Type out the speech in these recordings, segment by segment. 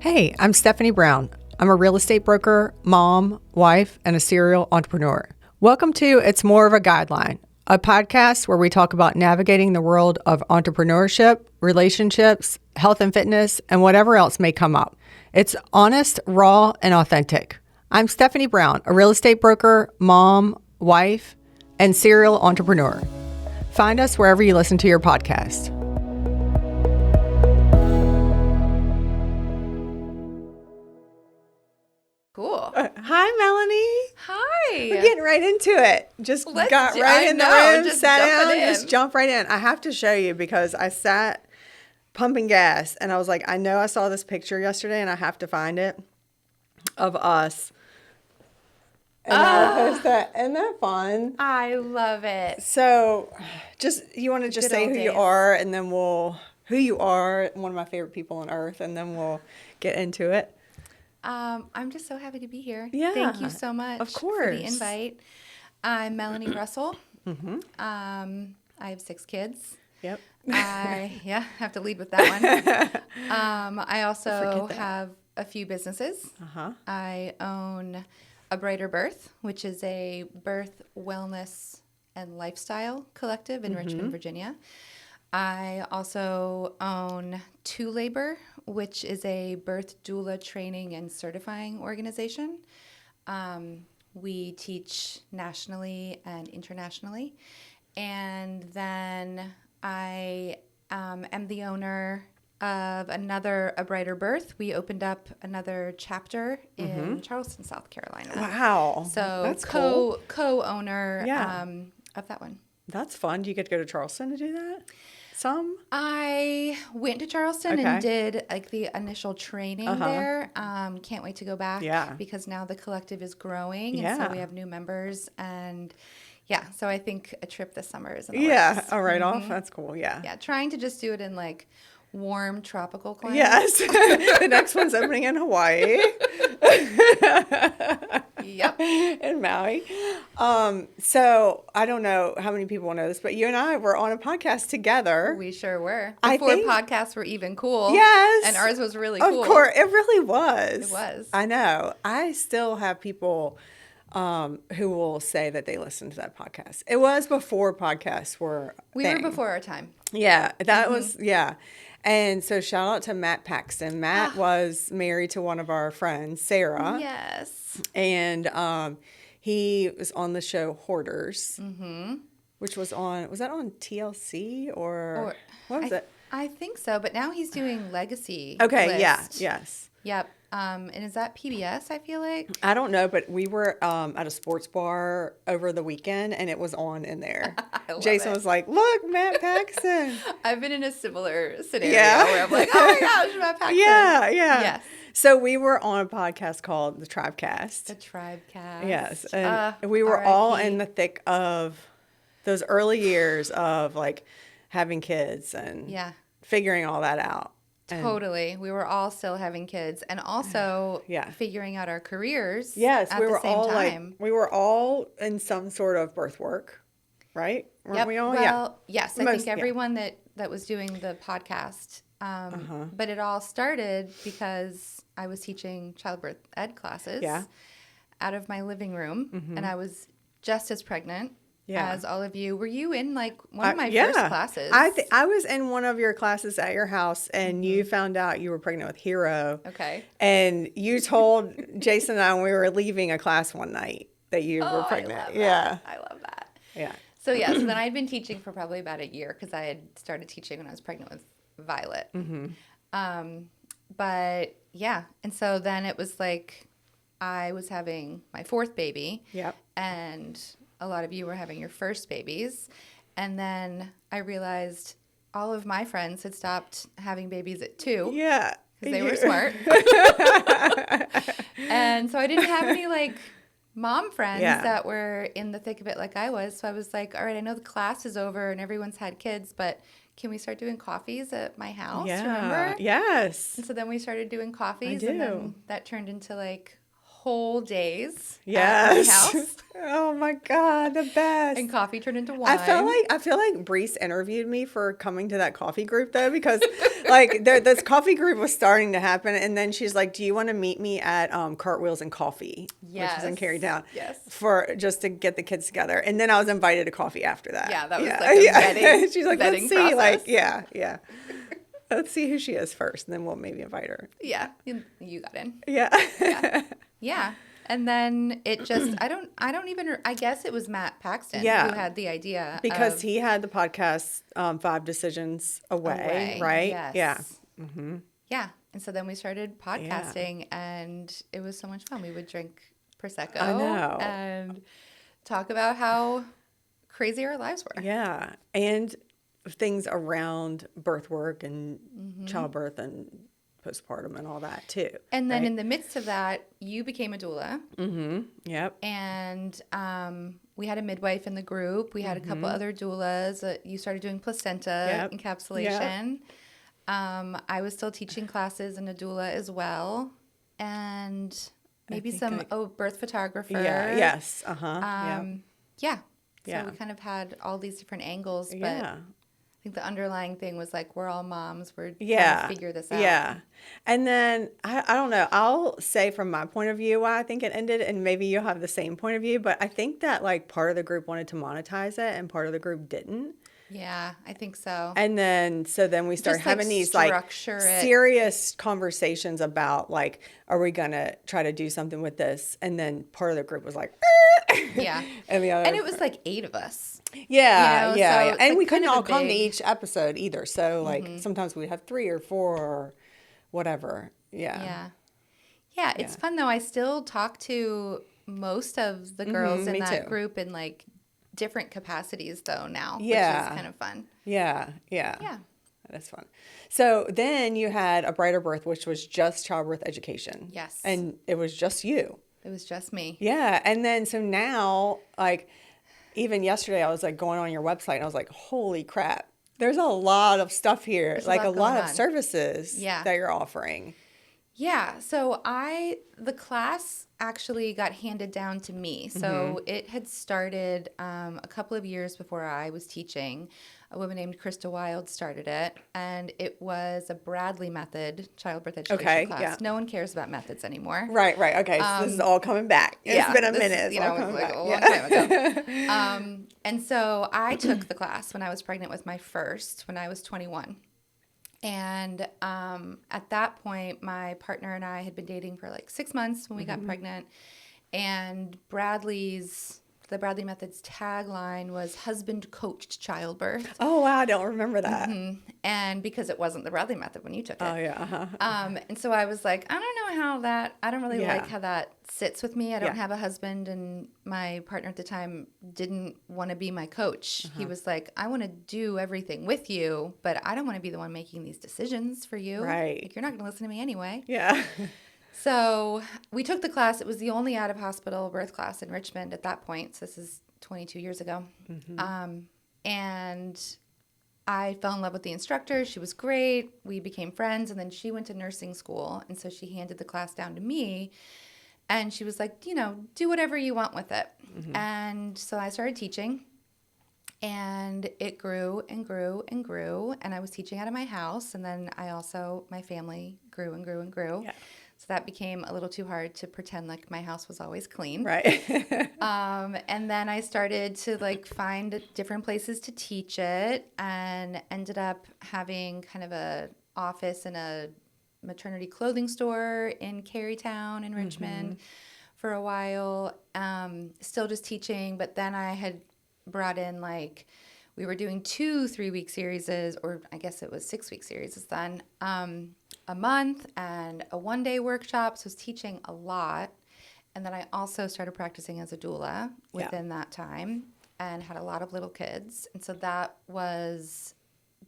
Hey, I'm Stephanie Brown. I'm a real estate broker, mom, wife, and a serial entrepreneur. Welcome to It's More of a Guideline, a podcast where we talk about navigating the world of entrepreneurship, relationships, health and fitness, and whatever else may come up. It's honest, raw, and authentic. I'm Stephanie Brown, a real estate broker, mom, wife, and serial entrepreneur. Find us wherever you listen to your podcast. Cool. Hi, Melanie. Hi. We're getting right into it. Just got right in the room, sat down, just jump right in. I have to show you because I sat pumping gas and I was like, I know I saw this picture yesterday and I have to find it of us. And I'll post that. Isn't that fun? I love it. So you want to just Good say old who you days. are and then who you are, one of my favorite people on earth, and then we'll get into it. I'm just so happy to be here. Yeah. Thank you so much Of for course. the invite. I'm Melanie Russell. Mm-hmm. I have 6 kids. Yep. I have to lead with that one. I also Forget that. have a few businesses. Uh-huh. I own A Brighter Birth, which is a birth, wellness, and lifestyle collective in Richmond, Virginia. I also own To Labor, which is a birth doula training and certifying organization. We teach nationally and internationally. And then I am the owner of another A Brighter Birth. We opened up another chapter in Charleston, South Carolina. Wow. So that's cool. co-owner Yeah. of that one. That's fun. Do you get to go to Charleston to do that? Some? I went to Charleston Okay. and did like the initial training there. Can't wait to go back because now the collective is growing and so we have new members and so I think a trip this summer is in the works. A write-off? That's cool. Yeah. Yeah, trying to just do it in like warm tropical climates. Yes. The next one's opening in Hawaii. Yep. In Maui. So I don't know how many people know this, but you and I were on a podcast together. We sure were. I Before think- podcasts were even cool. Yes. And ours was really cool. Of course. It really was. It was. I know. I still have people who will say that they listened to that podcast. It was before podcasts were a We thing. were before our time. Yeah, that was, And so shout out to Matt Paxton. Matt was married to one of our friends, Sarah. Yes. And he was on the show Hoarders, which was that on TLC or what was it? I think so, but now he's doing Legacy. Okay, List. yes. Yep. And is that PBS, I feel like? I don't know, but we were at a sports bar over the weekend, and it was on in there. I love Jason it. was like, look, Matt Paxton. I've been in a similar scenario Yeah. where I'm like, oh my gosh, Matt Paxton. Yeah. Yes. So we were on a podcast called The Tribecast. The Tribecast. Yes, and we were all RIP. in the thick of those early years of like having kids and figuring all that out. And Totally. We were all still having kids and also Yeah. figuring out our careers yes, at we the were same all time. we were all in some sort of birth work, right? Weren't we all? Well, yes, I Most- think everyone that was doing the podcast. But it all started because I was teaching childbirth ed classes out of my living room, and I was just as pregnant as all of you. Were you in like one of my first classes? I was in one of your classes at your house, and you found out you were pregnant with Hero. Okay. And you told Jason and I when we were leaving a class one night that you were pregnant. I love Yeah. that. I love that. Yeah. So so then I'd been teaching for probably about a year because I had started teaching when I was pregnant with Violet. But and so then it was like I was having my 4th baby. Yep. And a lot of you were having your first babies. And then I realized all of my friends had stopped having babies at 2. Yeah. Because they were smart. And so I didn't have any like mom friends that were in the thick of it like I was. So I was like, all right, I know the class is over and everyone's had kids, but can we start doing coffees at my house? Yeah. Remember? Yes. And so then we started doing coffees. I And do. then that turned into like whole days Yes. at my house. Oh my God, the best. And coffee turned into wine. I feel like Brees interviewed me for coming to that coffee group though, because Like this coffee group was starting to happen, and then she's like, "Do you want to meet me at Cartwheels and Coffee, which is in Carytown, for just to get the kids together?" And then I was invited to coffee after that. Yeah, that was like a vetting. She's like, vetting "Let's see, process. like, yeah, let's see who she is first, and then we'll maybe invite her." Yeah, you got in. Yeah. And then it just, I guess it was Matt Paxton who had the idea. Because he had the podcast, 5 Decisions Away, right? Yes. Yeah. Mm-hmm. Yeah. And so then we started podcasting and it was so much fun. We would drink Prosecco. I know. And talk about how crazy our lives were. Yeah. And things around birth work and childbirth and postpartum and all that too. And then in the midst of that, you became a doula. Mm-hmm. Yep. And we had a midwife in the group. We had a couple other doulas. You started doing placenta encapsulation. Yep. I was still teaching classes in a doula as well. And maybe some birth photographer. Yeah. Yes. Yeah. So we kind of had all these different angles. But I think the underlying thing was like, we're all moms. We're trying to figure this out. Yeah. And then, I don't know, I'll say from my point of view why I think it ended, and maybe you'll have the same point of view, but I think that like part of the group wanted to monetize it and part of the group didn't. Yeah, I think so. And then, we started having these like serious conversations about like, are we going to try to do something with this? And then part of the group was like, yeah. And it was like 8 of us. Yeah, So and like we couldn't all come to each episode either. So like sometimes we'd have 3 or 4 or whatever. Yeah, it's fun though. I still talk to most of the girls in that group in like different capacities though now, which is kind of fun. Yeah. That's fun. So then you had A Brighter Birth, which was just childbirth education. Yes. And it was just you. It was just me. Yeah. And then so now, like, even yesterday I was like going on your website and I was like, holy crap. There's a lot of stuff here. There's like a lot of services that you're offering. Yeah. So the class actually got handed down to me. So it had started a couple of years before I was teaching. A woman named Krista Wild started it, and it was a Bradley method childbirth education class. Yeah. No one cares about methods anymore. Right. Okay. So this is all coming back. It's been a minute. It's all coming back. A long time ago. And so I took the class when I was pregnant with my first, when I was 21. And at that point, my partner and I had been dating for like 6 months when we got pregnant. And the Bradley Method's tagline was husband coached childbirth. Oh, wow. I don't remember that. And because it wasn't the Bradley Method when you took it. Oh, yeah. And so I was like, I don't know I don't really like how that sits with me. I don't have a husband, and my partner at the time didn't want to be my coach. He was like, I want to do everything with you, but I don't want to be the one making these decisions for you. Right. Like, you're not going to listen to me anyway. Yeah. So we took the class. It was the only out-of-hospital birth class in Richmond at that point. So this is 22 years ago. And I fell in love with the instructor. She was great. We became friends. And then she went to nursing school. And so she handed the class down to me. And she was like, do whatever you want with it. And so I started teaching. And it grew and grew and grew. And I was teaching out of my house. And then my family grew and grew and grew. Yeah. So that became a little too hard to pretend like my house was always clean. Right. And then I started to like find different places to teach it, and ended up having kind of a office in a maternity clothing store in Carytown in Richmond for a while. Still just teaching, but then I had brought in like, we were doing 2 3-week series, or I guess it was 6-week series then, a month and a 1-day workshop. So I was teaching a lot. And then I also started practicing as a doula within that time, and had a lot of little kids. And so that was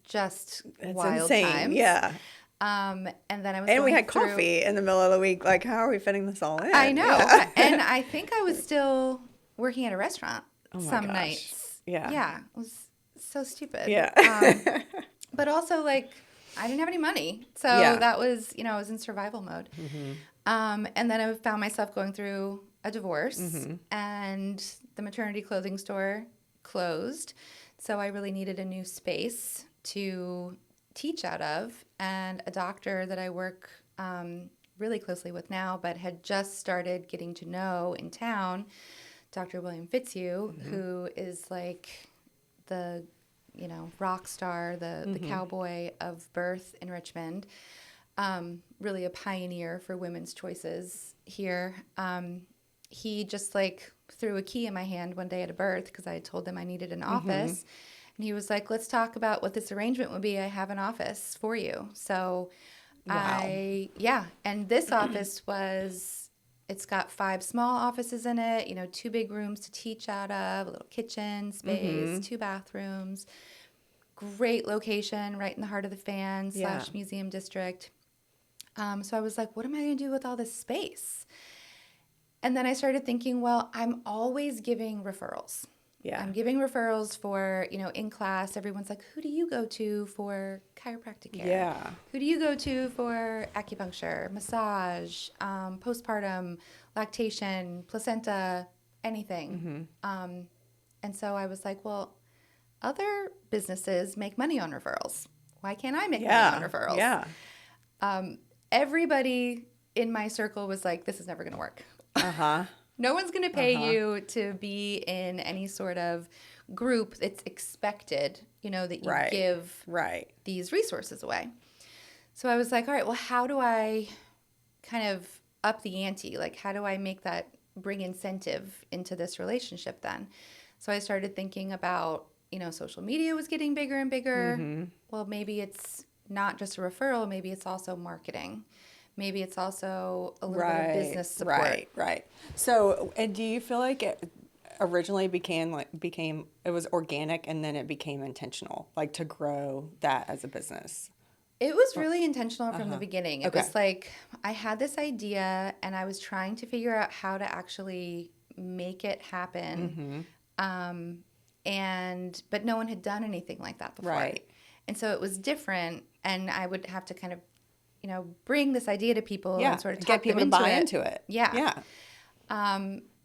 just wild insane. Times. Yeah. And then I was we had coffee in the middle of the week. Like, how are we fitting this all in? I know. Yeah. And I think I was still working at a restaurant some nights. Yeah. Yeah. It was so stupid. Yeah. But also, like, I didn't have any money. So that was, I was in survival mode. And then I found myself going through a divorce, and the maternity clothing store closed. So I really needed a new space to teach out of, and a doctor that I work really closely with now, but had just started getting to know in town, Dr. William Fitzhugh, who is like the, rock star, the cowboy of birth in Richmond, really a pioneer for women's choices here. He just like threw a key in my hand one day at a birth because I had told him I needed an office. And he was like, let's talk about what this arrangement would be. I have an office for you. So Wow. And this office it's got 5 small offices in it, 2 big rooms to teach out of, a little kitchen space, 2 bathrooms, great location right in the heart of the fan / museum district. So I was like, what am I going to do with all this space? And then I started thinking, well, I'm always giving referrals. Yeah. I'm giving referrals for, in class, everyone's like, who do you go to for chiropractic care? Yeah. Who do you go to for acupuncture, massage, postpartum, lactation, placenta, anything? And so I was like, well, other businesses make money on referrals. Why can't I make money on referrals? Yeah. Everybody in my circle was like, this is never going to work. No one's going to pay you to be in any sort of group. It's expected, that you give these resources away. So I was like, all right, well, how do I kind of up the ante? Like, how do I bring incentive into this relationship then? So I started thinking about, social media was getting bigger and bigger. Well, maybe it's not just a referral. Maybe it's also marketing. Maybe it's also a little bit of business support. Right. So, and do you feel like it originally became it was organic and then it became intentional, like to grow that as a business? It was really intentional from the beginning. It was like I had this idea and I was trying to figure out how to actually make it happen. But no one had done anything like that before. Right. And so it was different, and I would have to kind of bring this idea to people and sort of talk get people them to buy into it. Yeah.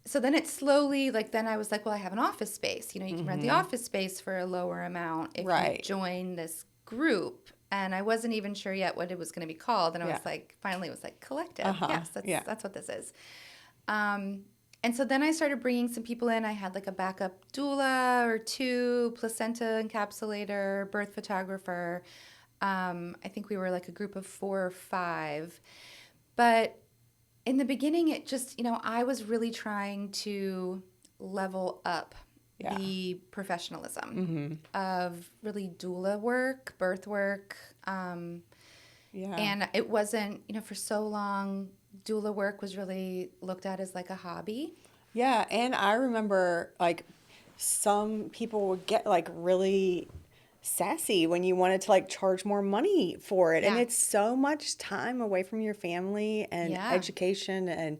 So then it slowly, then I was like, well, I have an office space. You can rent the office space for a lower amount if you join this group. And I wasn't even sure yet what it was going to be called. And I was like, finally, it was like Collective. Yes, that's what this is. And so then I started bringing some people in. I had like a backup doula or 2, placenta encapsulator, birth photographer. I think we were like a group of 4 or 5. But in the beginning, it just, I was really trying to level up the professionalism of really doula work, birth work. And it wasn't, for so long, doula work was really looked at as like a hobby. Yeah. And I remember like some people would get like really sassy when you wanted to like charge more money for it. And it's so much time away from your family and education and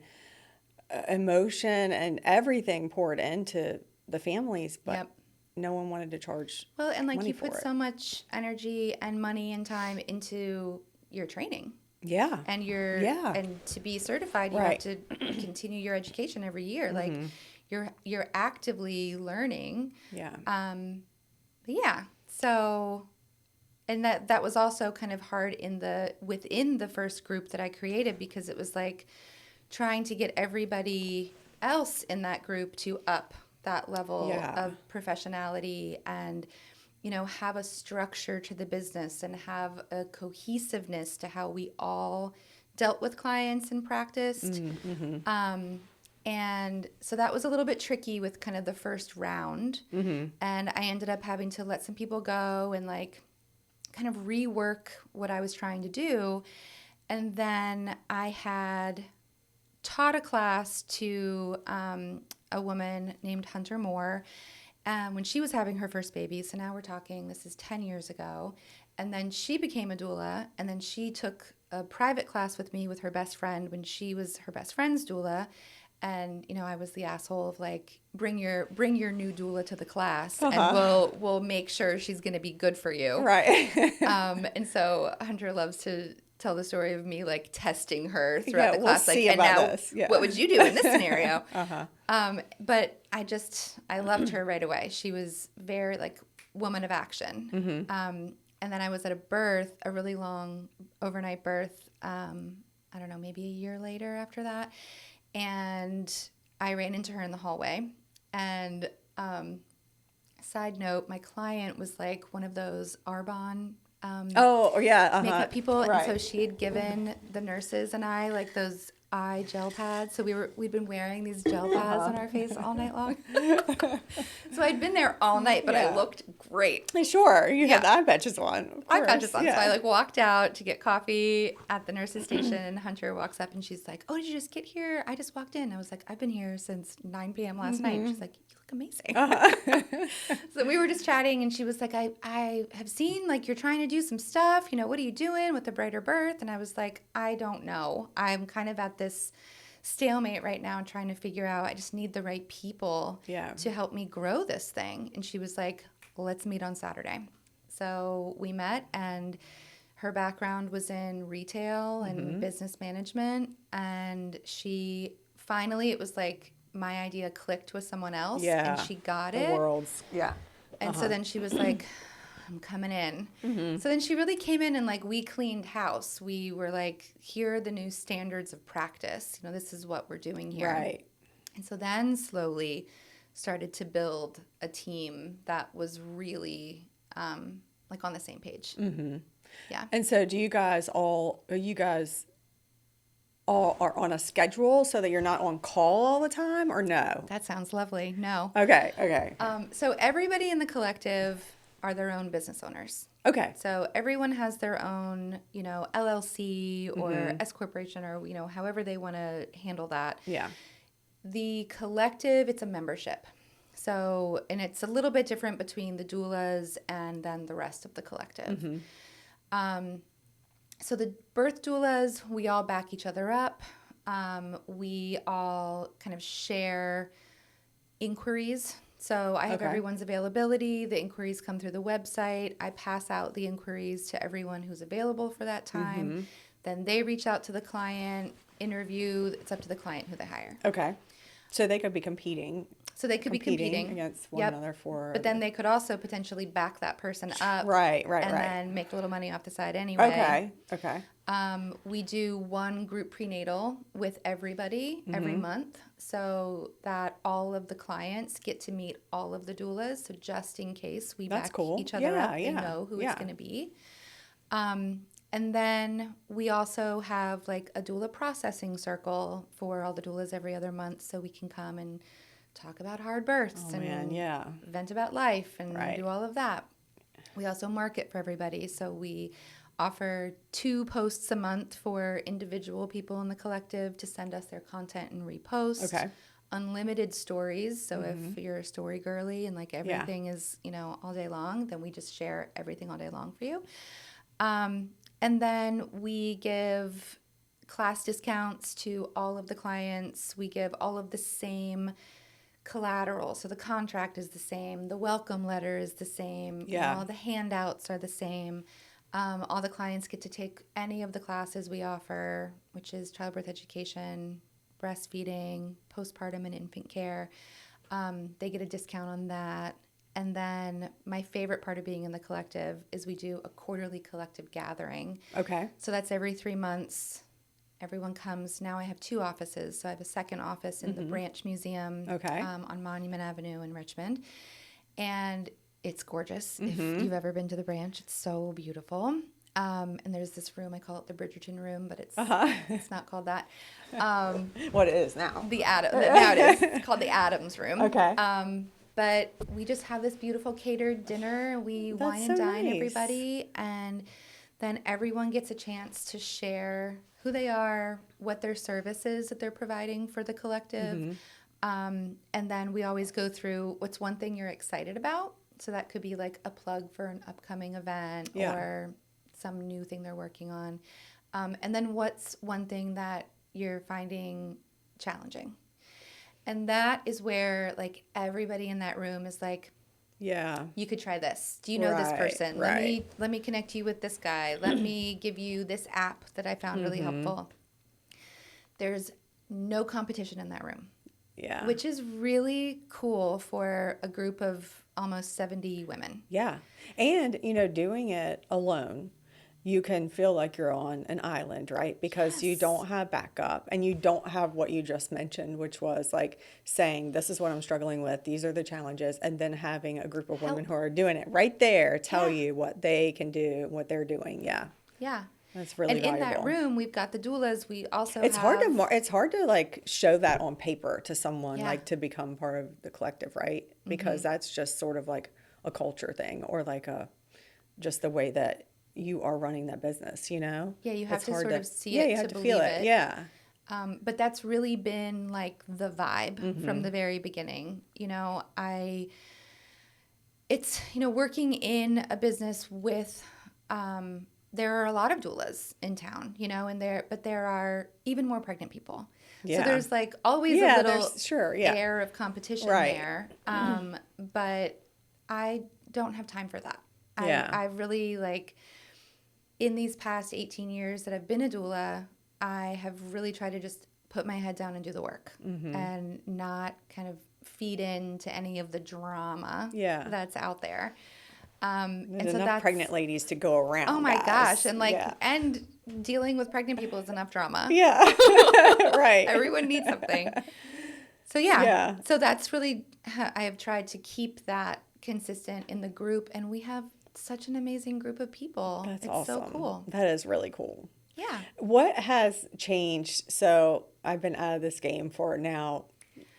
emotion and everything poured into the families, but no one wanted to charge and like money you put so much energy and money and time into your training. Yeah. And and to be certified, you have to continue your education every year. Like you're actively learning. So, and that was also kind of hard within the first group that I created, because it was like trying to get everybody else in that group to up that level of professionality and, have a structure to the business and have a cohesiveness to how we all dealt with clients and practiced. And so that was a little bit tricky with kind of the first round. And I ended up having to let some people go and like kind of rework what I was trying to do. And then I had taught a class to a woman named Hunter Moore when she was having her first baby. So now we're talking, this is 10 years ago. And then she became a doula, and then she took a private class with me with her best friend when she was her best friend's doula. And, I was the asshole of like, bring your new doula to the class and we'll make sure she's going to be good for you. Right. And so Hunter loves to tell the story of me like testing her throughout the class. We'll like, see and about now this. Yeah. what would you do in this scenario? But I loved her right away. She was very like woman of action. then I was at a birth, a really long overnight birth, I don't know, maybe a year later after that. And I ran into her in the hallway. And side note, my client was like one of those Arbonne makeup people. Right. And so she had given the nurses and I like those eye gel pads. So we'd been wearing these gel pads on our face all night long. So I'd been there all night, but I looked great. Sure, you had the eye patches on. Eye patches on. So I like walked out to get coffee at the nurse's station, and Hunter walks up and she's like, "Oh, did you just get here? I just walked in." I was like, "I've been here since 9 p.m. last night." She's like, "You look amazing." So we were just chatting, and she was like, I have seen like you're trying to do some stuff. You know, what are you doing with the Brighter Birth? And I was like, I don't know. I'm kind of at this stalemate right now, trying to figure out. I just need the right people to help me grow this thing. And she was like, let's meet on Saturday. So we met, and her background was in retail and business management. And she finally, it was like my idea clicked with someone else, and she got it. And so then she was like, I'm coming in. So then she really came in, and like we cleaned house. We were like, here are the new standards of practice. You know, this is what we're doing here. Right. And so then slowly started to build a team that was really like on the same page. Yeah. And so you guys all are on a schedule so that you're not on call all the time, or no? That sounds lovely. No. Okay. So everybody in the collective are their own business owners. Okay. So everyone has their own, you know, LLC or S corporation, or, you know, however they want to handle that. Yeah. The collective, it's a membership. So, and it's a little bit different between the doulas and then the rest of the collective. So the birth doulas, we all back each other up. We all kind of share inquiries. So I have everyone's availability. The inquiries come through the website. I pass out the inquiries to everyone who's available for that time. Then they reach out to the client, interview. It's up to the client who they hire. Okay. So they could be competing. So they could be competing against one another for. But then they could also potentially back that person up. Right. And then make a little money off the side anyway. Okay. We do one group prenatal with everybody every month, so that all of the clients get to meet all of the doulas. So just in case we back each other up, they know who it's going to be. And then we also have like a doula processing circle for all the doulas every other month, so we can come and talk about hard births vent about life and do all of that. We also market for everybody, so we offer 2 posts a month for individual people in the collective to send us their content and repost. Okay. Unlimited stories, so if you're a story girly and like everything is, you know, all day long, then we just share everything all day long for you. And then we give class discounts to all of the clients. We give all of the same collateral. So the contract is the same. The welcome letter is the same. You know, all the handouts are the same. All the clients get to take any of the classes we offer, which is childbirth education, breastfeeding, postpartum and infant care. They get a discount on that. And then my favorite part of being in the collective is we do a quarterly collective gathering. Okay. So that's every 3 months. Everyone comes. Now I have 2 offices. So I have a second office in the Branch Museum on Monument Avenue in Richmond. And it's gorgeous. If you've ever been to the Branch, it's so beautiful. And there's this room, I call it the Bridgerton room, but it's not called that. What it is now. Now it is. It's called the Adams room. Okay. But we just have this beautiful catered dinner. We wine and dine everybody, and then everyone gets a chance to share who they are, what their service is that they're providing for the collective. And then we always go through what's one thing you're excited about. So that could be like a plug for an upcoming event or some new thing they're working on. And then what's one thing that you're finding challenging. And that is where, like, everybody in that room is like, you could try this. Do you know this person? Let me connect you with this guy. Let me give you this app that I found really helpful. There's no competition in that room. Yeah. Which is really cool for a group of almost 70 women. Yeah. And, doing it alone, you can feel like you're on an island, right? Because you don't have backup and you don't have what you just mentioned, which was like saying, this is what I'm struggling with. These are the challenges. And then having a group of women who are doing it right there tell you what they can do, what they're doing. Yeah. Yeah. That's really valuable. And in valuable. that room, we've got the doulas. We also it's hard to like show that on paper to someone, like to become part of the collective, right? Because that's just sort of like a culture thing, or like just the way that you are running that business, Yeah, you have it's to hard sort to, of see it you have to to feel believe it. it. Yeah. But that's really been like the vibe from the very beginning. It's working in a business with, there are a lot of doulas in town, but there are even more pregnant people. Yeah. So there's like always a little air of competition there. But I don't have time for that. I really like, in these past 18 years that I've been a doula, I have really tried to just put my head down and do the work and not kind of feed into any of the drama that's out there. There's enough pregnant ladies to go around. Oh my gosh. And and dealing with pregnant people is enough drama. Yeah. Right. Everyone needs something. So so that's really, I have tried to keep that consistent in the group, and we have such an amazing group of people. That's it's awesome. So cool. That is really cool. Yeah. What has changed? So I've been out of this game for now.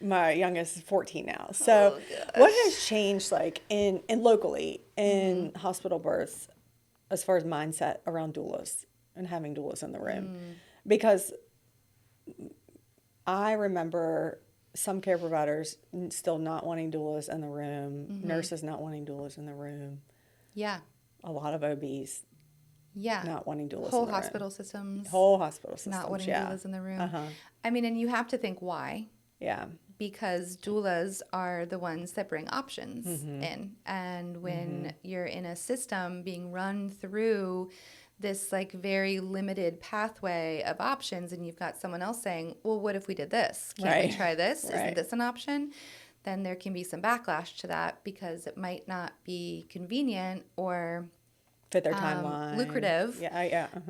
My youngest is 14 now. So what has changed, like in locally in hospital births, as far as mindset around doulas and having doulas in the room? Because I remember some care providers still not wanting doulas in the room, nurses not wanting doulas in the room. Yeah. A lot of OBs not wanting doulas Whole in the hospital room. systems. Whole hospital systems, not wanting doulas in the room. I mean, and you have to think why. Yeah. Because doulas are the ones that bring options in. And when you're in a system being run through this like very limited pathway of options, and you've got someone else saying, well, what if we did this? Can't we try this? Isn't this an option? Then there can be some backlash to that because it might not be convenient or fit their timeline, lucrative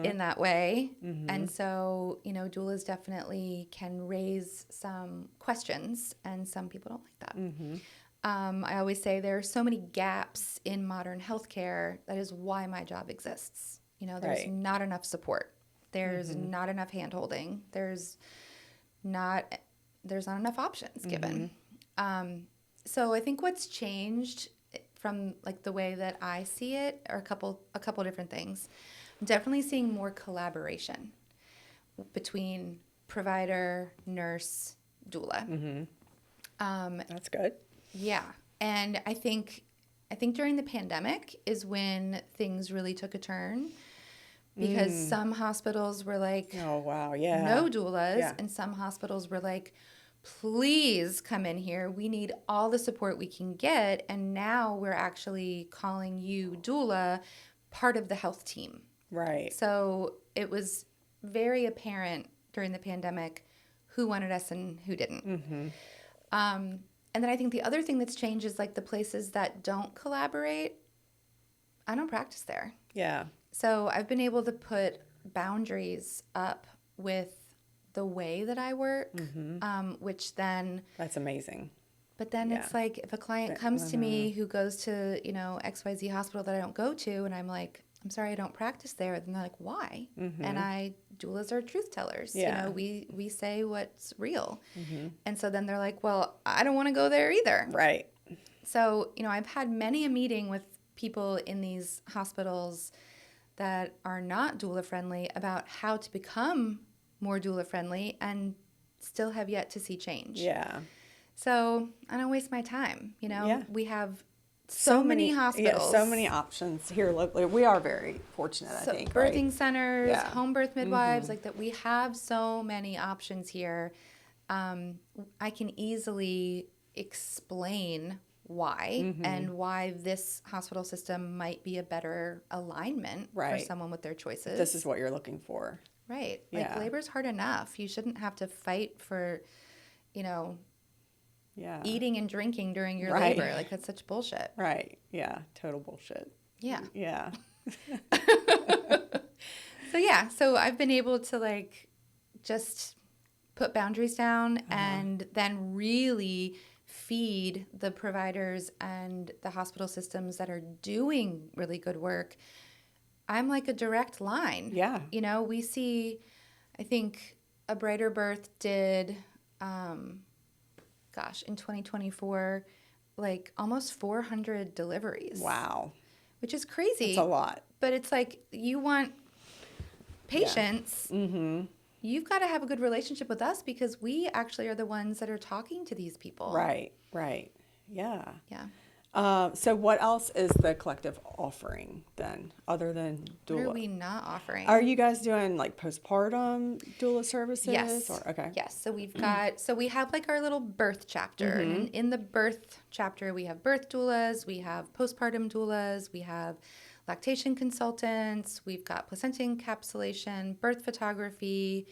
in that way. And so, doulas definitely can raise some questions, and some people don't like that. I always say there are so many gaps in modern healthcare. That is why my job exists. There's not enough support. There's not enough hand-holding. There's not enough options given. So I think what's changed from like the way that I see it are a couple different things. I'm definitely seeing more collaboration between provider, nurse, doula. That's good. Yeah. And I think during the pandemic is when things really took a turn, because some hospitals were like, oh wow, no doulas, and some hospitals were like, please come in here. We need all the support we can get. And now we're actually calling you doula part of the health team. Right. So it was very apparent during the pandemic who wanted us and who didn't. And then I think the other thing that's changed is like the places that don't collaborate, I don't practice there. Yeah. So I've been able to put boundaries up with the way that I work, which then... That's amazing. But then it's like, if a client comes to me who goes to, XYZ hospital that I don't go to, and I'm like, I'm sorry, I don't practice there. Then they're like, why? And doulas are truth tellers. Yeah. We say what's real. And so then they're like, well, I don't want to go there either. Right. So, I've had many a meeting with people in these hospitals that are not doula friendly about how to become more doula friendly, and still have yet to see change. Yeah. So I don't waste my time. Yeah. We have so many hospitals. Yeah, so many options here locally. We are very fortunate, I think. Birthing centers, home birth midwives, like that. We have so many options here. I can easily explain why and why this hospital system might be a better alignment for someone with their choices. This is what you're looking for. Right. Like labor's hard enough. You shouldn't have to fight for, eating and drinking during your Right. labor. Like, that's such bullshit. Right. Yeah. Total bullshit. Yeah. Yeah. So I've been able to like just put boundaries down and then really feed the providers and the hospital systems that are doing really good work. I'm like a direct line. Yeah. You know, we see, I think A Brighter Birth did, in 2024, like almost 400 deliveries. Wow. Which is crazy. It's a lot. But it's like, you want patience. Yeah. Mm-hmm. You've got to have a good relationship with us because we actually are the ones that are talking to these people. Right. Right. Yeah. Yeah. So what else is the collective offering then, other than doula? What are we not offering? Are you guys doing like postpartum doula services? Yes. Okay. Yes. So we have like our little birth chapter. Mm-hmm. And in the birth chapter, we have birth doulas, we have postpartum doulas, we have lactation consultants, we've got placenta encapsulation, birth photography,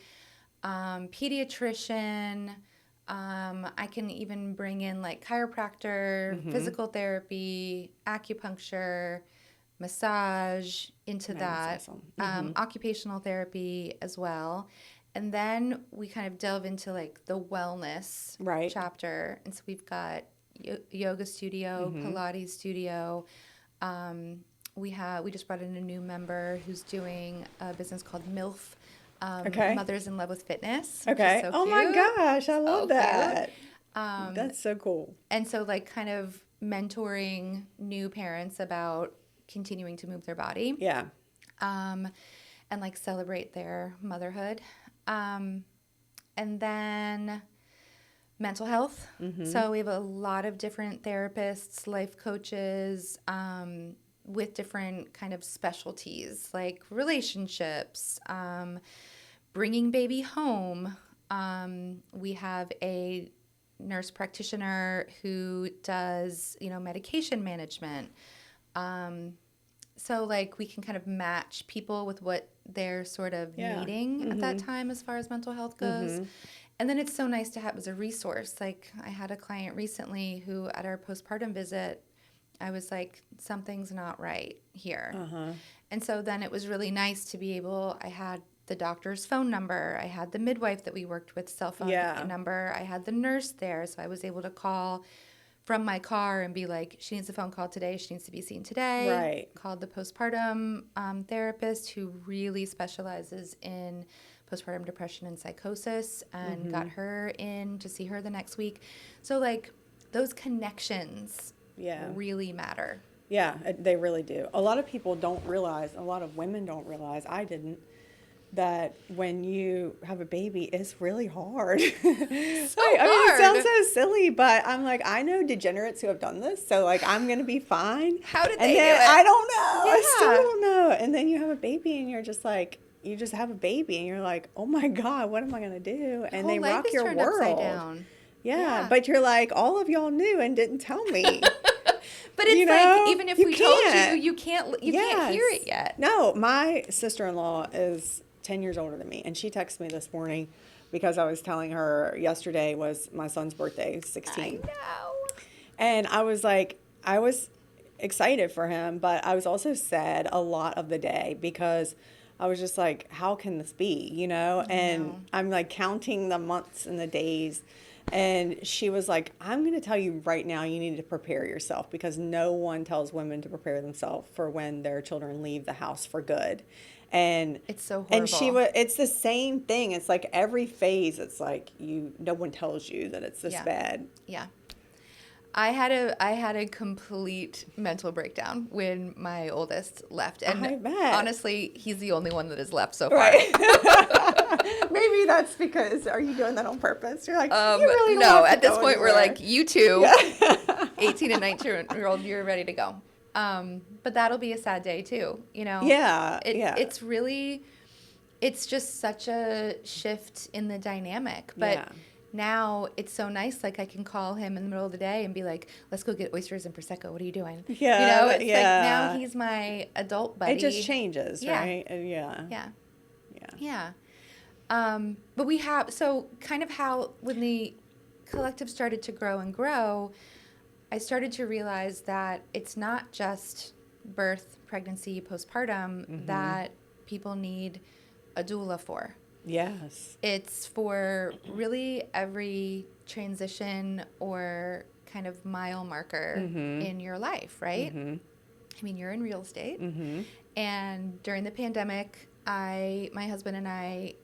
pediatrician. I can even bring in like chiropractor, physical therapy, acupuncture, massage into that, awesome. occupational therapy as well. And then we kind of delve into like the wellness chapter. And so we've got yoga studio, Pilates studio. We just brought in a new member who's doing a business called MILF. Mothers in Love with Fitness. Okay. So oh my gosh, I love that. Cute. That's so cool. And so like kind of mentoring new parents about continuing to move their body. Yeah. And like celebrate their motherhood. And then mental health. So we have a lot of different therapists, life coaches, with different kind of specialties like relationships, bringing baby home. We have a nurse practitioner who does, medication management. So like we can kind of match people with what they're sort of needing at that time as far as mental health goes. And then it's so nice to have as a resource. Like I had a client recently who at our postpartum visit, I was like, something's not right here. And so then it was really nice to be able, I had the doctor's phone number. I had the midwife that we worked with cell phone number. I had the nurse there. So I was able to call from my car and be like, she needs a phone call today. She needs to be seen today. Right. Called the postpartum therapist who really specializes in postpartum depression and psychosis and got her in to see her the next week. So like those connections really matter. Yeah, they really do. A lot of people don't realize, a lot of women don't realize, I didn't, that when you have a baby, it's really hard. It sounds so silly, but I'm like, I know degenerates who have done this, so like I'm going to be fine. How did they do it? I don't know. Yeah. I still don't know. And then you have a baby and you're just like, you just have a baby and you're like, oh my God, what am I going to do? And they rock your world. Upside down. Yeah, but you're like, all of y'all knew and didn't tell me. But it's like, even if we told you, you can't hear it yet. No, my sister-in-law is 10 years older than me, and she texted me this morning because I was telling her yesterday was my son's birthday, 16. I know. And I was like, I was excited for him, but I was also sad a lot of the day because I was just like, how can this be, And I'm like counting the months and the days. And she was like, I'm going to tell you right now, you need to prepare yourself because no one tells women to prepare themselves for when their children leave the house for good. And it's so horrible. And it's the same thing. It's like every phase, it's like no one tells you that it's this bad. Yeah. I had a complete mental breakdown when my oldest left. And I bet. Honestly, he's the only one that has left so far. Right. Maybe that's because, are you doing that on purpose? You're like, you really don't no, have to at this go point, anywhere. we're like, you two, 18 and 19-year-old, you're ready to go. But that'll be a sad day too, Yeah. It's really, it's just such a shift in the dynamic. But now it's so nice. Like I can call him in the middle of the day and be like, let's go get oysters and Prosecco. What are you doing? Yeah. It's like now he's my adult buddy. It just changes, right? Yeah. But we have, so kind of how when the collective started to grow and grow, I started to realize that it's not just birth, pregnancy, postpartum that people need a doula for. Yes. It's for really every transition or kind of mile marker in your life, right? I mean, you're in real estate. And during the pandemic, my husband and I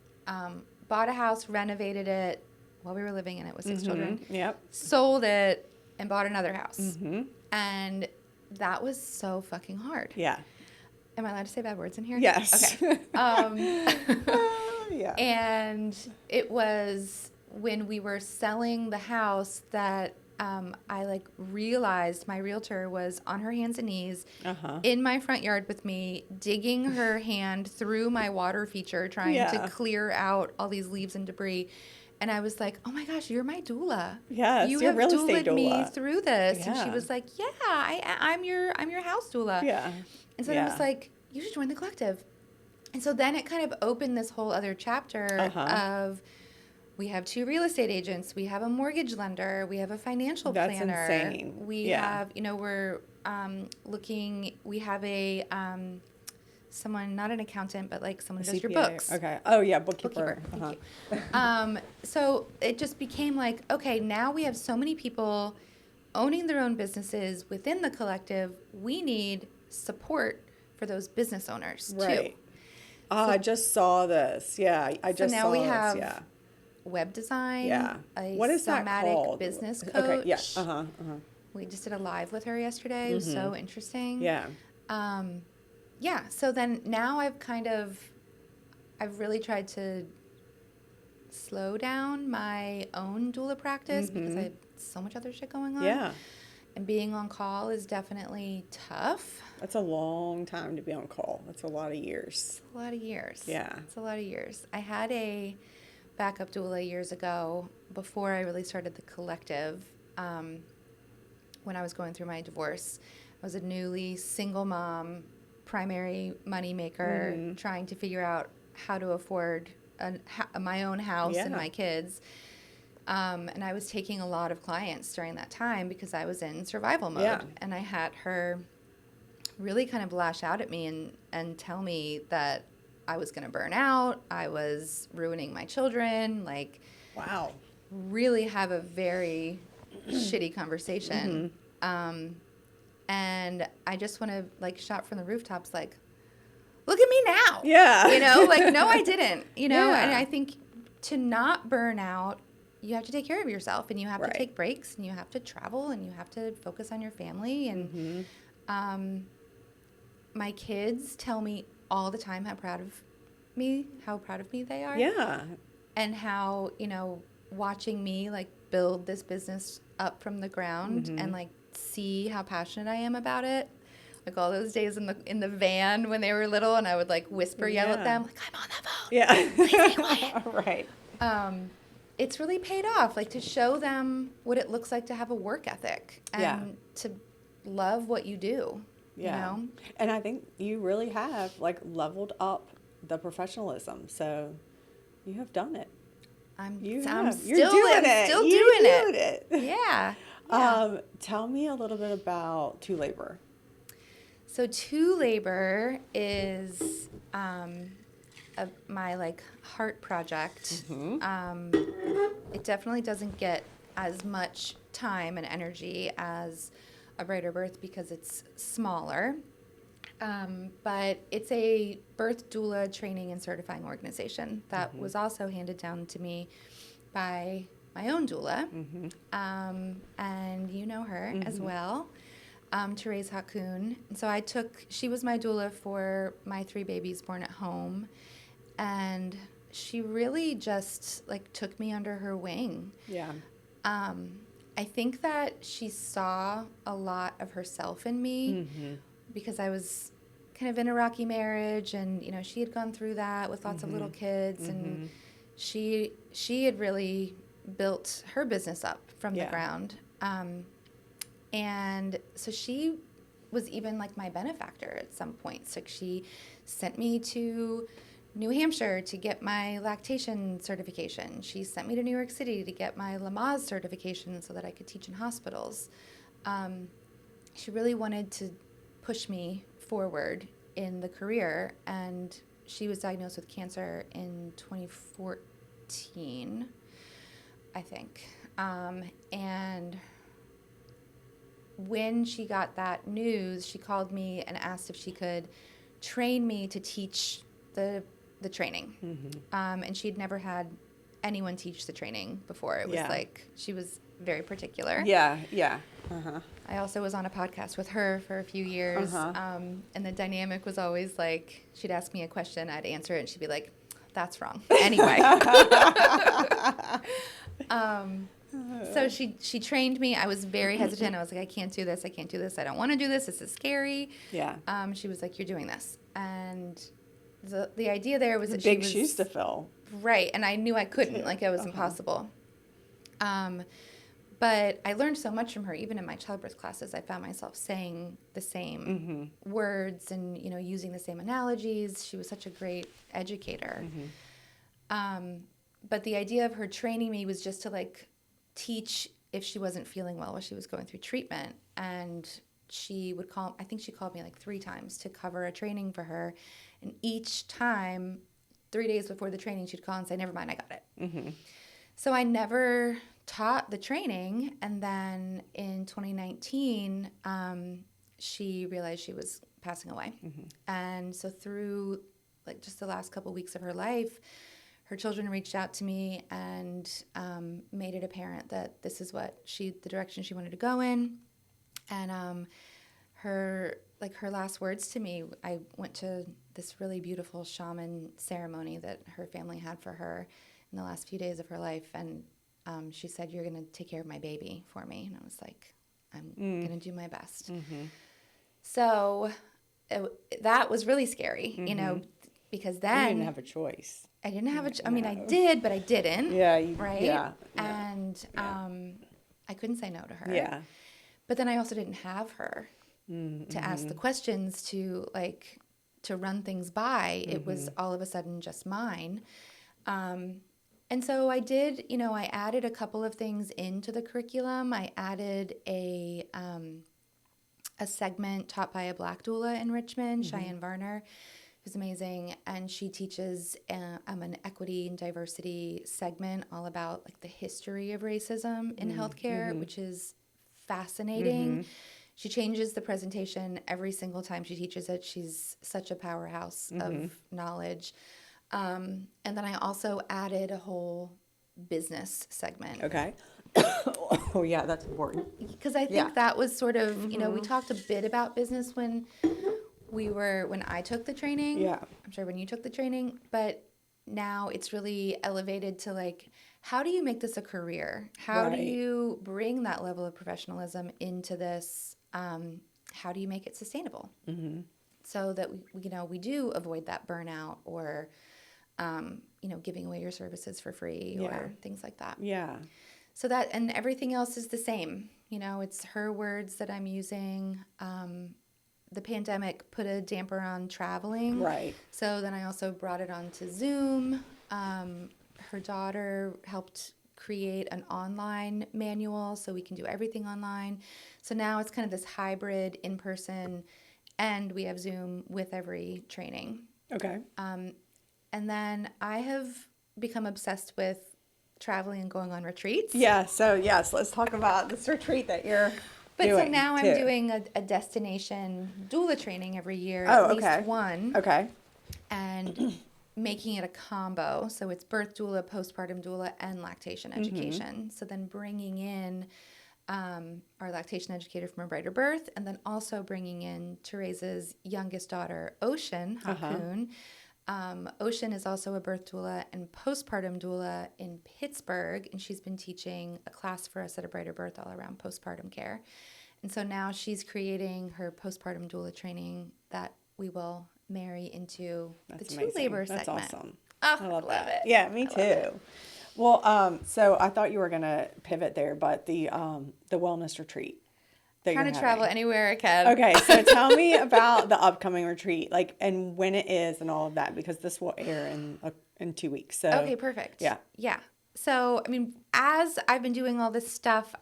bought a house, renovated it while we were living in it with 6 children. Yep. Sold it and bought another house. And that was so fucking hard. Yeah. Am I allowed to say bad words in here? Yes. Okay. Yeah. And it was when we were selling the house that I like realized my realtor was on her hands and knees in my front yard with me, digging her hand through my water feature, trying to clear out all these leaves and debris. And I was like, "Oh my gosh, you're my doula. Yes, you you're have real estate doulaed me doula. through this." Yeah. And she was like, "Yeah, I'm your house doula." Yeah. And so I was like, "You should join the collective." And so then it kind of opened this whole other chapter of we have 2 real estate agents, we have a mortgage lender, we have a financial planner. That's insane. We have, we're looking, we have a someone, not an accountant, but like someone who does your books. Okay. Oh, yeah, bookkeeper. Thank you. So it just became like, okay, now we have so many people owning their own businesses within the collective. We need support for those business owners too. I just saw this. Yeah, I just saw this. So now we have web design, a what is that somatic called? business coach. Okay, yeah. We just did a live with her yesterday. It was so interesting. Yeah. So then now I've really tried to slow down my own doula practice because I have so much other shit going on. Yeah. And being on call is definitely tough. That's a long time to be on call. That's a lot of years. It's a lot of years. Yeah. It's a lot of years. I had a backup doula years ago before I really started the collective. When I was going through my divorce, I was a newly single mom, primary moneymaker, trying to figure out how to afford my own house and my kids. And I was taking a lot of clients during that time because I was in survival mode. Yeah. And I had her really kind of lash out at me and tell me that I was going to burn out. I was ruining my children. Like, wow. Really have a very shitty conversation. And I just want to like shout from the rooftops, like, look at me now. Yeah. Like, no, I didn't, and I think to not burn out, you have to take care of yourself and you have to take breaks and you have to travel and you have to focus on your family. And my kids tell me all the time how proud of me they are. Yeah. And how, watching me like build this business up from the ground and like see how passionate I am about it. Like all those days in the van when they were little and I would like whisper, yell at them, like, I'm on that phone. Yeah. Please be quiet. Right. It's really paid off, like to show them what it looks like to have a work ethic and to love what you do. Yeah. And I think you really have like leveled up the professionalism. So you have done it. I'm still doing it. Yeah. Tell me a little bit about To Labor. So To Labor is my like heart project. It definitely doesn't get as much time and energy as A Brighter Birth because it's smaller. But it's a birth doula training and certifying organization that was also handed down to me by my own doula. And you know her as well, Therese Hakoun. And so she was my doula for my 3 babies born at home. And she really just like took me under her wing. Yeah. I think that she saw a lot of herself in me because I was kind of in a rocky marriage and, she had gone through that with lots of little kids and she had really built her business up from the ground. And so she was even like my benefactor at some points. Like she sent me to New Hampshire to get my lactation certification. She sent me to New York City to get my Lamaze certification so that I could teach in hospitals. She really wanted to push me forward in the career, and she was diagnosed with cancer in 2014, I think. And when she got that news, she called me and asked if she could train me to teach the training. And she'd never had anyone teach the training before. It was like, she was very particular. Yeah. I also was on a podcast with her for a few years. And the dynamic was always like, she'd ask me a question, I'd answer it, and she'd be like, that's wrong. Anyway. So she trained me. I was very hesitant. I was like, I can't do this. I don't want to do this. This is scary. Yeah. She was like, you're doing this. And the idea there was that big shoes to fill. Right. And I knew I couldn't. Like, it was impossible. But I learned so much from her. Even in my childbirth classes, I found myself saying the same words and, using the same analogies. She was such a great educator. But the idea of her training me was just to, like, teach if she wasn't feeling well while she was going through treatment. And she would call, I think she called me like 3 times to cover a training for her. And each time, 3 days before the training, she'd call and say, never mind, I got it. So I never taught the training. And then in 2019, she realized she was passing away. And so through like just the last couple weeks of her life, her children reached out to me and made it apparent that this is what the direction she wanted to go in. And her last words to me, I went to this really beautiful shaman ceremony that her family had for her in the last few days of her life. And she said, you're going to take care of my baby for me. And I was like, I'm going to do my best. So that was really scary, because then you didn't have a choice. I didn't have I mean, I did, but I didn't. Yeah. Right? Yeah. And I couldn't say no to her. Yeah. But then I also didn't have her to ask the questions, to run things by. It was all of a sudden just mine. And so I did, I added a couple of things into the curriculum. I added a segment taught by a Black doula in Richmond, Cheyenne Varner, who's amazing. And she teaches an equity and diversity segment all about like the history of racism in healthcare, which is fascinating. She changes the presentation every single time she teaches it. She's such a powerhouse of knowledge. And then I also added a whole business segment. Okay. Oh, yeah, that's important. Because I think that was sort of, we talked a bit about business when I took the training. Yeah. I'm sure when you took the training, but now it's really elevated to like, how do you make this a career? How do you bring that level of professionalism into this? How do you make it sustainable? So that we do avoid that burnout or, giving away your services for free or things like that. Yeah. So that, and everything else is the same. It's her words that I'm using. The pandemic put a damper on traveling. Right. So then I also brought it onto Zoom. Her daughter helped create an online manual so we can do everything online. So now it's kind of this hybrid in-person, and we have Zoom with every training. Okay. And then I have become obsessed with traveling and going on retreats. Yeah. So yes, let's talk about this retreat that you're doing. So now I'm doing a destination doula training every year, least one. Okay. And making it a combo. So it's birth doula, postpartum doula, and lactation education. So then bringing in our lactation educator from A Brighter Birth, and then also bringing in Teresa's youngest daughter, Ocean Hakoon. Ocean is also a birth doula and postpartum doula in Pittsburgh, and she's been teaching a class for us at A Brighter Birth all around postpartum care. And so now she's creating her postpartum doula training that we will marry into the two labor segment. That's awesome. Oh, I love it. Yeah, me too. Well, so I thought you were going to pivot there, but the wellness retreat Trying to travel anywhere I can. Okay, so tell me about the upcoming retreat, like, and when it is and all of that, because this will air in 2 weeks. So Okay, perfect. Yeah. Yeah. So, I mean, as I've been doing all this stuff,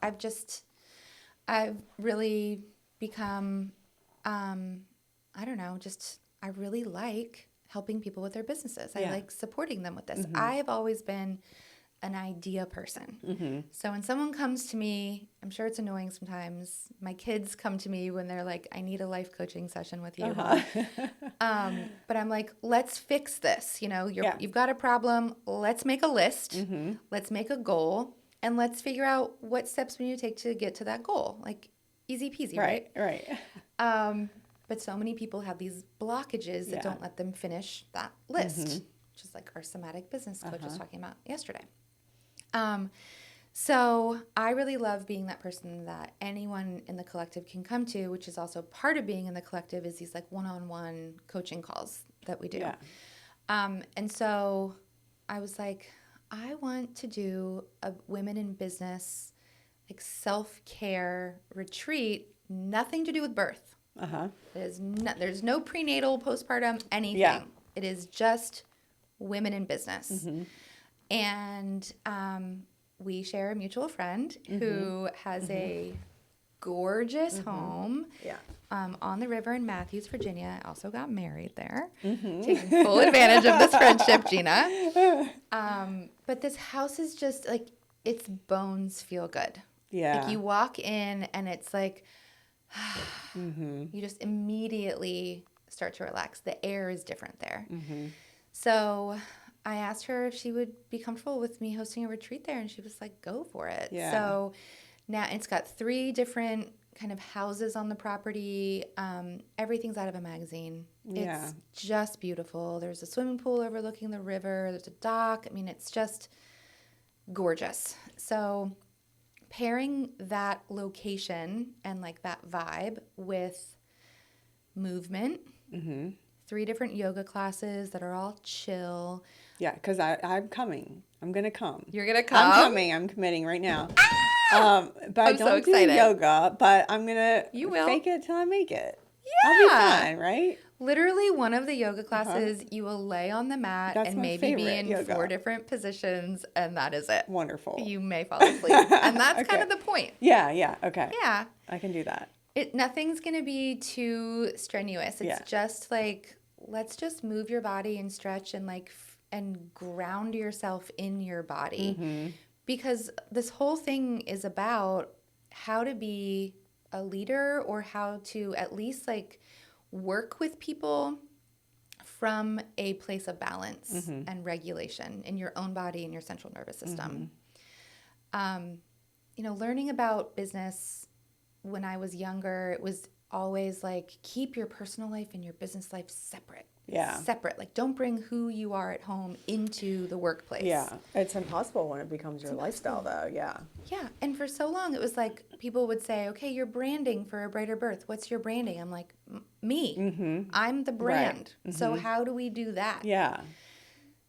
I've really become, I don't know, I really like helping people with their businesses. I like supporting them with this. I have always been an idea person. So when someone comes to me, I'm sure it's annoying sometimes. My kids come to me when they're like, I need a life coaching session with you. But I'm like, let's fix this. You know, you've got a problem. Let's make a list. Let's make a goal. And let's figure out what steps we need to take to get to that goal. Like, easy peasy, right? Right. But so many people have these blockages that don't let them finish that list, which is like our somatic business coach was talking about yesterday. So I really love being that person that anyone in the collective can come to, which is also part of being in the collective is these like one-on-one coaching calls that we do. Yeah. And so I was like, I want to do a women in business, like self-care retreat, nothing to do with birth. There's no prenatal, postpartum, anything. Yeah. It is just women in business. And we share a mutual friend who has a gorgeous home on the river in Matthews, Virginia. I also got married there, taking full advantage of this friendship, Gina. But this house is just like, its bones feel good. Yeah. Like you walk in and it's like, you just immediately start to relax. The air is different there. So I asked her if she would be comfortable with me hosting a retreat there, and she was like, go for it. Yeah. So now it's got 3 different kind of houses on the property. Everything's out of a magazine. Yeah. It's just beautiful. There's a swimming pool overlooking the river. There's a dock. I mean, it's just gorgeous. So pairing that location and like that vibe with movement, 3 different yoga classes that are all chill. Yeah, because I'm coming. I'm going to come. You're going to come? I'm coming. I'm committing right now. But I don't do yoga, but I'm going to fake it till I make it. Yeah. I'll be fine, right? Literally, one of the yoga classes, you will lay on the mat and maybe be in yoga. 4 different positions, and that is it. Wonderful. You may fall asleep. And that's kind of the point. Yeah, okay. Yeah. I can do that. Nothing's going to be too strenuous. It's just like, let's just move your body and stretch and like and ground yourself in your body. Because this whole thing is about how to be a leader or how to at least like work with people from a place of balance and regulation in your own body and your central nervous system. You know, learning about business when I was younger, it was always like, keep your personal life and your business life separate. Yeah. Separate. Like, don't bring who you are at home into the workplace. Yeah. It's impossible when it becomes your lifestyle, though. Yeah. Yeah. And for so long, it was like, people would say, okay, you're branding for A Brighter Birth. What's your branding? I'm like, me. I'm the brand. Right. So how do we do that? Yeah.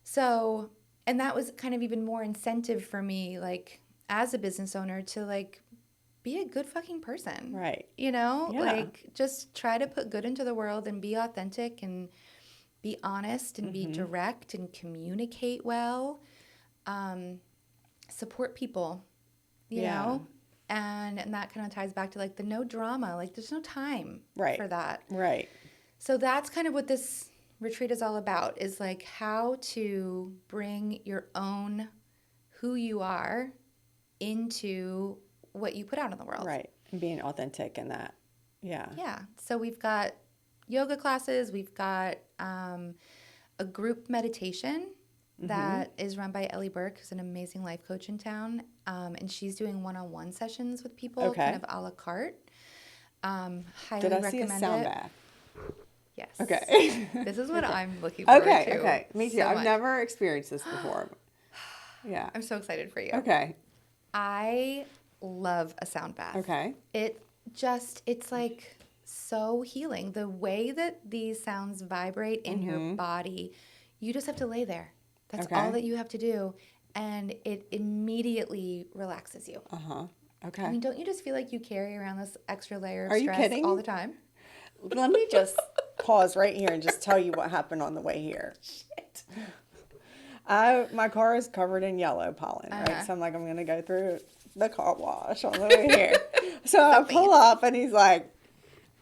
So, and that was kind of even more incentive for me, like, as a business owner to, like, be a good fucking person. Right. You know? Yeah. Like, just try to put good into the world and be authentic and be honest and be direct and communicate well. Support people, you know? And that kind of ties back to, like, the no drama. Like, there's no time for that. Right. So that's kind of what this retreat is all about, is, like, how to bring your own who you are into what you put out in the world. Right. And being authentic in that. Yeah. Yeah. So we've got yoga classes. We've got a group meditation that is run by Ellie Burke, who's an amazing life coach in town. And she's doing one-on-one sessions with people, kind of a la carte. Highly Did I recommend see a sound bath? Yes. Okay. This is what I'm looking forward to. Okay. Me too. So I've much. never experienced this before. Yeah. I'm so excited for you. Okay. I love a sound bath. Okay. It's like so healing. The way that these sounds vibrate in your body, you just have to lay there. That's all that you have to do. And it immediately relaxes you. Okay. I mean, don't you just feel like you carry around this extra layer of Are you stress kidding? all the time? Let me just pause right here and just tell you what happened on the way here. Shit. My car is covered in yellow pollen, right? Uh-huh. So I'm like, I'm going to go through the car wash on the way here. So I pull up and he's like,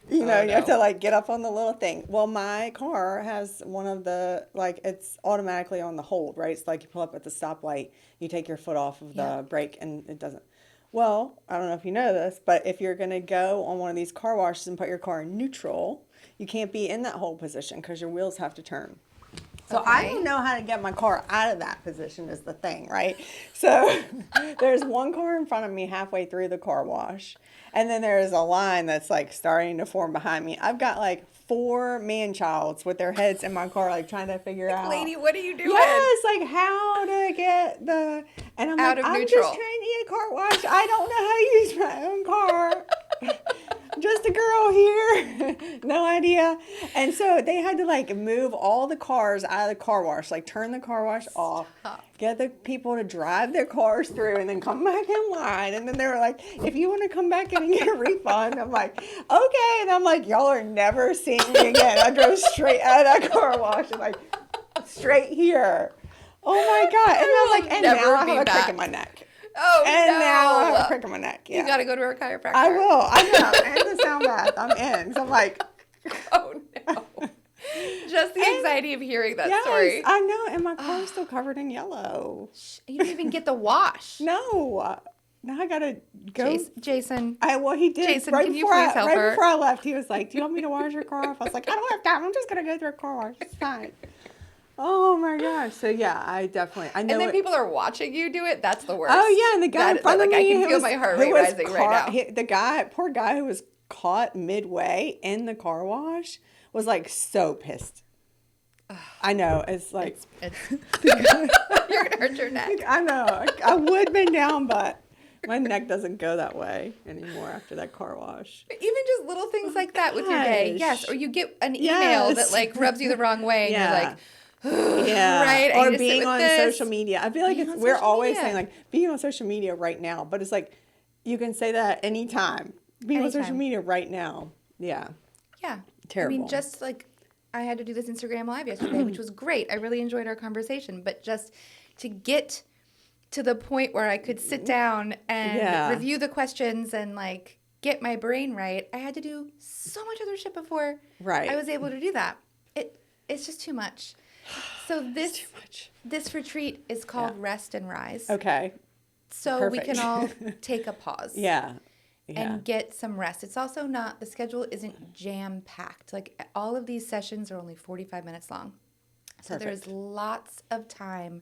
you know, you have to like get up on the little thing. Well, my car has one of the, like, it's automatically on the hold, right? It's like you pull up at the stoplight, you take your foot off of the brake and it doesn't. Well, I don't know if you know this, but if you're going to go on one of these car washes and put your car in neutral, you can't be in that hold position because your wheels have to turn. So I don't know how to get my car out of that position is the thing, right? So there's one car in front of me halfway through the car wash. And then there's a line that's like starting to form behind me. I've got like 4 man-childs with their heads in my car, like trying to figure out. Lady, what are you doing? Yes, like how to get the, and I'm Out like, of I'm neutral. just trying to get a car wash. I don't know how to use my own car. Just a girl here. No idea. And so they had to like move all the cars out of the car wash, like turn the car wash off, get the people to drive their cars through and then come back in line. And then they were like, if you want to come back in and get a refund, I'm like, okay. And I'm like, y'all are never seeing me again. I drove straight out of that car wash and like straight here. Oh my God. And I was like, and now I have a crick in my neck. Oh, and no. now I have a crick in my neck. Yeah. You got to go to a chiropractor. I will. I know. And the sound bath. I'm in. So I'm like, oh, no. Just the anxiety of hearing that story. I know. And my car's still covered in yellow. You didn't even get the wash. No. Now I got to go. Jason. He did. Jason, right can before you please help her? Before I left, he was like, do you want me to wash your car off? I was like, I don't have time. I'm just going to go through a car wash. It's fine. Oh my gosh. So yeah, I know. And then people are watching you do it. That's the worst. Oh yeah, and the guy in front of me, I can feel my heart rate rising right now. The poor guy who was caught midway in the car wash was like so pissed. I know. It's like you're gonna hurt your neck. I know. I would bend down, but my neck doesn't go that way anymore after that car wash. Even just little things like that with your day. Yes. Or you get an email that like rubs you the wrong way and you're like, yeah, right. Or being on social media. I feel like we're always saying like being on social media right now, but it's like you can say that anytime. Being on social media right now. Yeah. Yeah. Terrible. I mean, just like I had to do this Instagram Live yesterday, which was great. I really enjoyed our conversation, but just to get to the point where I could sit down and review the questions and like get my brain right, I had to do so much other shit before I was able to do that. It's just too much. So this retreat is called Rest and Rise. Okay. So we can all take a pause. Yeah. And get some rest. It's also not, the schedule isn't jam-packed. Like all of these sessions are only 45 minutes long. So there's lots of time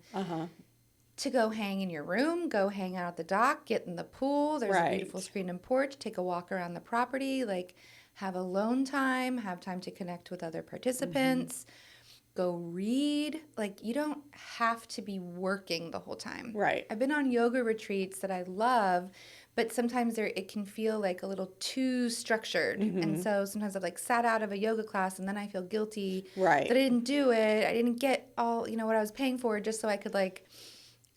to go hang in your room, go hang out at the dock, get in the pool. There's a beautiful screen and porch. Take a walk around the property. Like have alone time, have time to connect with other participants. Go read. Like you don't have to be working the whole time. Right. I've been on yoga retreats that I love, but sometimes it can feel like a little too structured. And so sometimes I've like sat out of a yoga class and then I feel guilty that I didn't do it. I didn't get all, what I was paying for just so I could like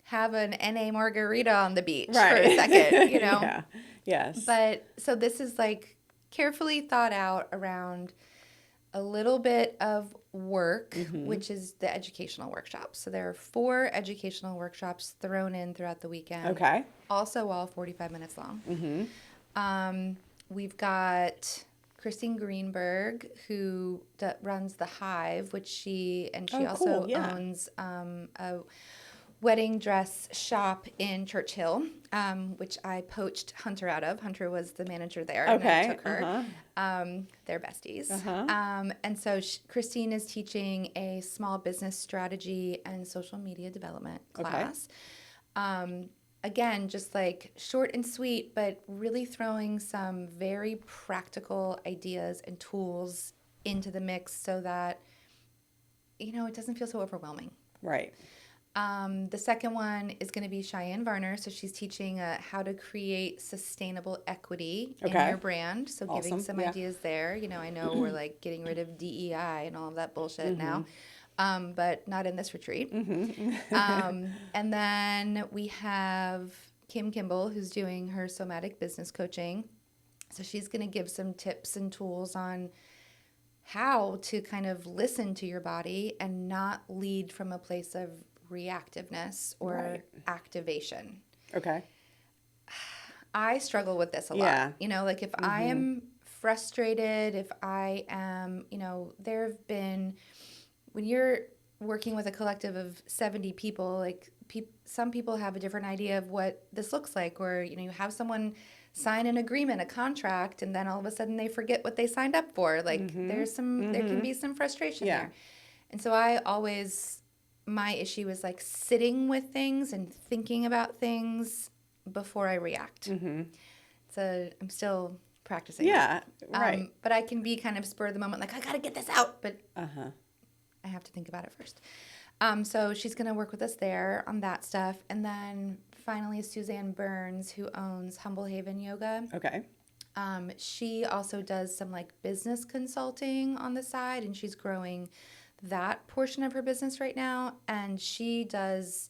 have an NA margarita on the beach for a second, Yeah. Yes. But so this is like carefully thought out around a little bit of work, which is the educational workshops. So there are 4 educational workshops thrown in throughout the weekend. Okay. Also all 45 minutes long. We've got Christine Greenberg, who runs The Hive, which she also owns a wedding dress shop in Churchill, which I poached Hunter out of. Hunter was the manager there, and I took her. They're besties. And so Christine is teaching a small business strategy and social media development class. Again, just like short and sweet, but really throwing some very practical ideas and tools into the mix so that, it doesn't feel so overwhelming. Right. The second one is going to be Cheyenne Varner. So she's teaching how to create sustainable equity in your brand. So giving some ideas there. I know we're like getting rid of DEI and all of that bullshit now. But not in this retreat. And then we have Kim Kimball, who's doing her somatic business coaching. So she's going to give some tips and tools on how to kind of listen to your body and not lead from a place of reactiveness or activation. Okay. I struggle with this a lot. You know, like if I am frustrated, if I am, you know, there have been, when you're working with a collective of 70 people, like some people have a different idea of what this looks like, or, you know, you have someone sign an agreement, a contract, and then all of a sudden they forget what they signed up for. Like there's some, there can be some frustration there. And so my issue is like sitting with things and thinking about things before I react. So I'm still practicing. Yeah, right. But I can be kind of spur of the moment, like I got to get this out, but I have to think about it first. So she's going to work with us there on that stuff. And then finally, Suzanne Burns, who owns Humble Haven Yoga. Okay. She also does some like business consulting on the side, and she's growing that portion of her business right now. And she does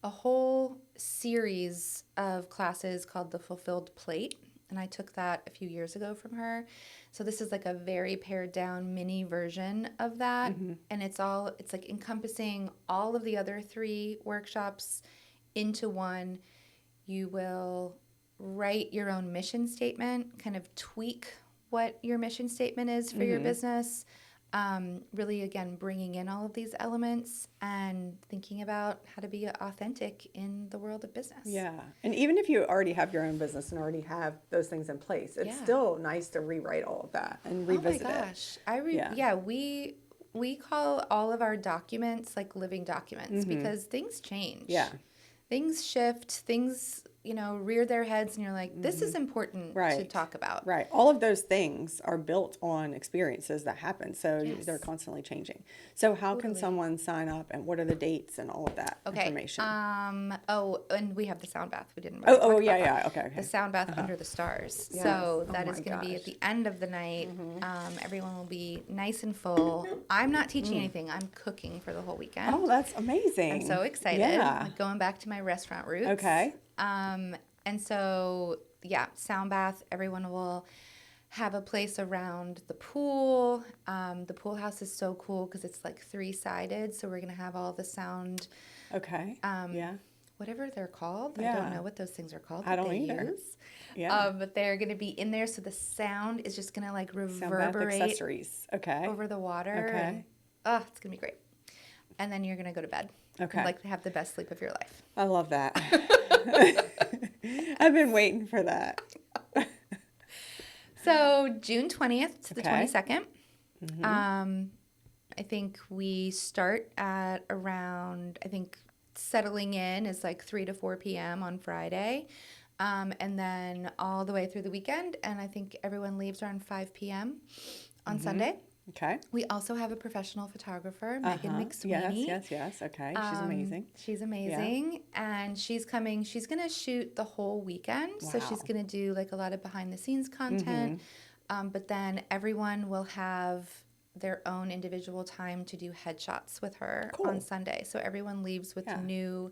a whole series of classes called The Fulfilled Plate. And I took that a few years ago from her. So this is like a very pared down mini version of that. And it's like encompassing all of the other 3 workshops into one. You will write your own mission statement, kind of tweak what your mission statement is for your business. Really, again, bringing in all of these elements and thinking about how to be authentic in the world of business. Yeah. And even if you already have your own business and already have those things in place, it's still nice to rewrite all of that and revisit it. Oh my gosh. We call all of our documents like living documents because things change. Yeah. Things shift, things, you know, rear their heads, and you're like, this is important to talk about. Right. All of those things are built on experiences that happen, so they're constantly changing. So how can someone sign up, and what are the dates and all of that information? And we have the sound bath. We didn't. Okay. The sound bath under the stars. Yes. So that is going to be at the end of the night. Everyone will be nice and full. I'm not teaching anything. I'm cooking for the whole weekend. Oh, that's amazing. I'm so excited. Yeah. I'm going back to my restaurant roots. Okay. And so, sound bath, everyone will have a place around the pool. The pool house is so cool because it's like 3-sided. So we're going to have all the sound. Okay. Whatever they're called. I don't know what those things are called. I don't either. Yeah. But they're going to be in there. So the sound is just going to like reverberate. Sound bath accessories. Okay. Over the water. Okay. And, it's going to be great. And then you're going to go to bed. Okay. And like have the best sleep of your life. I love that. I've been waiting for that. So June 20th to the 22nd. I think we start at around, settling in is like 3 to 4 p.m. on Friday. And then all the way through the weekend. And I think everyone leaves around 5 p.m. on Sunday. Okay. We also have a professional photographer, Megan McSweeney. Yes. Okay. She's amazing. She's amazing. Yeah. And she's coming. She's going to shoot the whole weekend. Wow. So she's going to do like a lot of behind the scenes content. But then everyone will have their own individual time to do headshots with her on Sunday. So everyone leaves with new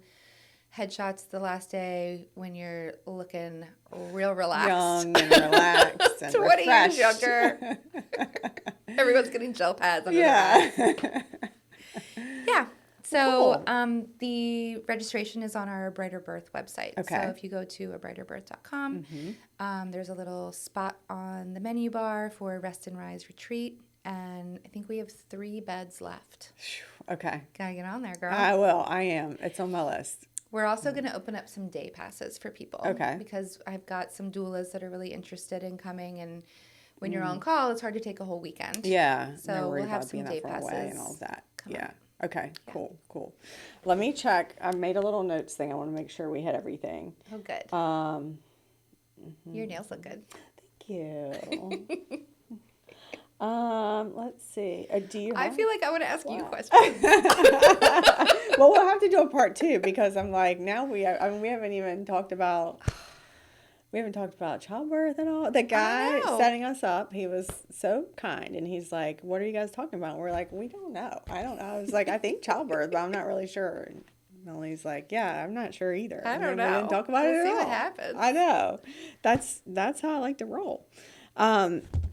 headshots the last day when you're looking real relaxed. Young and relaxed and 20 years younger. Everyone's getting gel pads under their eyes. Yeah. So the registration is on our Brighter Birth website. Okay. So if you go to abrighterbirth.com, there's a little spot on the menu bar for Rest and Rise Retreat. And I think we have 3 beds left. Okay. Gotta get on there, girl. I will. I am. It's on my list. We're also going to open up some day passes for people. Okay. Because I've got some doulas that are really interested in coming, and when you're on call, it's hard to take a whole weekend. Yeah. So we'll have some day passes and all of that. Yeah. Okay. Yeah. Cool. Let me check. I made a little notes thing. I want to make sure we hit everything. Oh, good. Your nails look good. Thank you. Let's see. Do you? I feel like I want to ask you questions. Well, we'll have to do a part 2 because I'm like now we haven't even talked about. We haven't talked about childbirth at all. The guy setting us up, he was so kind, and he's like, "What are you guys talking about?" We're like, "We don't know. I don't know." I was like, "I think childbirth, but I'm not really sure." Melanie's like, yeah, I'm not sure either. I And don't then we know. didn't talk about We'll it at see all. what happens. I know. That's how I like to roll.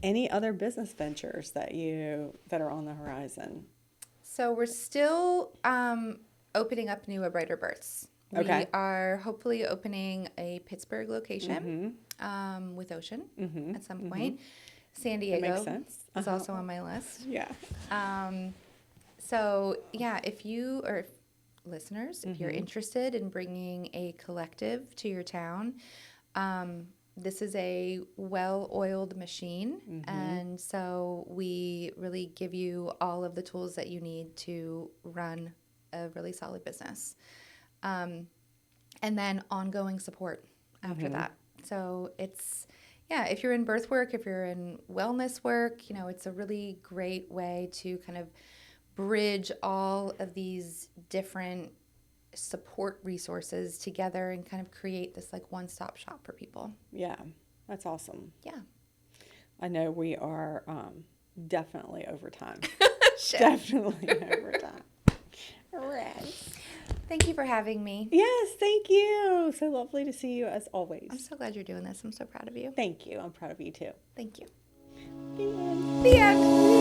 Any other business ventures that are on the horizon? So we're still opening up new A Brighter Births. Okay. We are hopefully opening a Pittsburgh location with Ocean at some point. San Diego makes sense. is also on my list. Yeah. So yeah, if you or listeners, if you're interested in bringing a collective to your town, this is a well-oiled machine, and so we really give you all of the tools that you need to run a really solid business. And then ongoing support after that. So it's, yeah, if you're in birth work, if you're in wellness work, you know, it's a really great way to kind of bridge all of these different support resources together and kind of create this like one-stop shop for people. Yeah, that's awesome. Yeah. I know we are definitely over time. Shit. Definitely over time. Right. Thank you for having me. Yes, thank you. So lovely to see you as always. I'm so glad you're doing this. I'm so proud of you. Thank you. I'm proud of you too. Thank you. The end. The end.